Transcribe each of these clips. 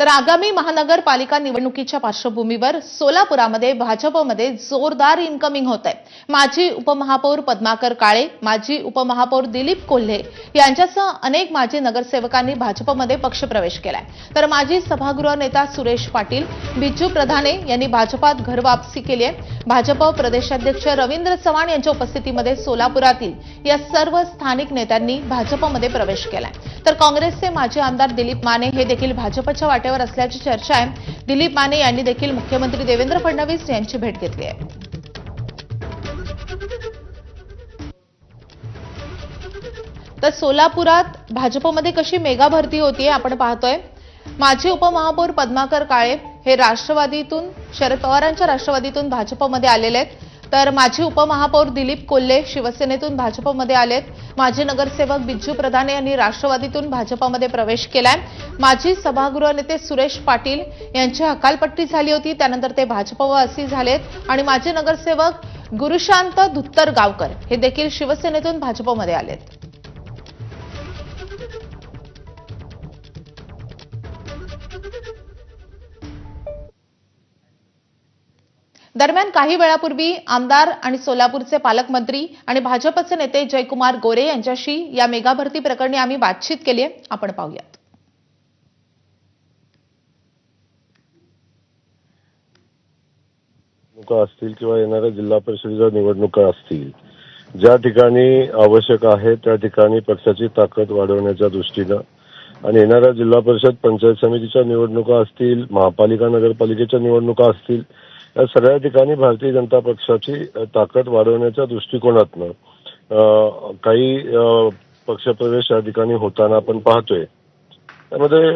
तर आगामी महानगरपालिका निवडणुकीच्या पार्श्वभूमीवर सोलापुरामध्ये भाजपमध्ये जोरदार इन्कमिंग होत आहे। माजी उपमहापौर पद्माकर काळे, माजी उपमहापौर दिलीप कोल्हे यांच्यासह अनेक माजी नगरसेवकांनी भाजपमध्ये पक्षप्रवेश केलाय। तर माजी सभागृह नेता सुरेश पाटील, बिज्जू प्रधाने यांनी भाजपात घरवापसी केली आहे। भाजप प्रदेशाध्यक्ष रवींद्र चव्हाण यांच्या उपस्थितीमध्ये सोलापुरातील या सर्व स्थानिक नेत्यांनी भाजपमध्ये प्रवेश केलाय। तर काँग्रेसचे माजी आमदार दिलीप माने हे देखील भाजपच्या वाटेवर असल्याची चर्चा आहे। दिलीप माने यांनी देखील मुख्यमंत्री देवेंद्र फडणवीस यांची भेट घेतली आहे। तर सोलापुरात भाजपमध्ये कशी मेगा भरती होतीये आपण पाहतोय। माजी उपमहापौर पद्माकर काळे हे राष्ट्रवादीतून शरद पवारांच्या राष्ट्रवादीतून भाजपमध्ये आलेले आहेत। तर माजी उपमहापौर दिलीप कोल्हे शिवसेनेतून भाजपमध्ये आलेत। माजी नगरसेवक बिज्जू प्रधाने यांनी राष्ट्रवादीतून भाजपमध्ये प्रवेश केलाय। माजी सभागृह नेते सुरेश पाटील यांची हकालपट्टी झाली होती, त्यानंतर ते भाजपवासी झालेत आणि माजी नगरसेवक गुरुशांत धुत्तरगावकर हे देखील शिवसेनेतून भाजपमध्ये आलेत। दरम्यान काही वेळापूर्वी आमदार आणि सोलापूरचे पालकमंत्री आणि भाजपचे नेते जयकुमार गोरे यांच्याशी या मेगा भरती प्रकरणी आम्ही बातचीत केली आहे, आपण पाहूयात। निवडणुका असतील किंवा येणाऱ्या जिल्हा परिषदेच्या निवडणुका असतील, ज्या ठिकाणी आवश्यक आहे त्या ठिकाणी पक्षाची ताकद वाढवण्याच्या दृष्टीनं आणि येणाऱ्या जिल्हा परिषद पंचायत समितीच्या निवडणुका असतील, महापालिका नगरपालिकेच्या निवडणुका असतील, या सगळ्या ठिकाणी भारतीय जनता पक्षाची ताकद वाढवण्याच्या दृष्टिकोनातनं काही पक्षप्रवेश या ठिकाणी होताना आपण पाहतोय। त्यामध्ये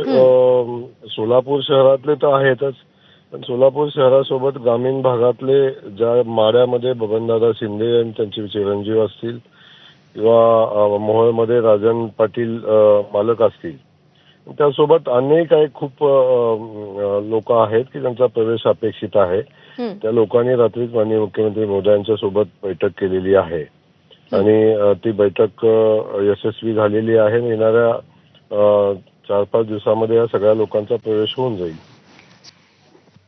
सोलापूर शहरातले तर आहेतच, पण सोलापूर शहरासोबत ग्रामीण भागातले ज्या माड्यामध्ये बबनदादा शिंदे आणि त्यांचे चिरंजीव असतील किंवा मोहोळमध्ये राजन पाटील मालक असतील, त्यासोबत अनेक खूप लोक आहेत की त्यांचा प्रवेश अपेक्षित आहे। त्या लोकांनी रात्रीच माननीय मुख्यमंत्री महोदयांच्या सोबत बैठक केलेली आहे आणि ती बैठक यशस्वी झालेली आहे। येणाऱ्या 4-5 दिवसामध्ये या सगळ्या लोकांचा प्रवेश होऊन जाईल।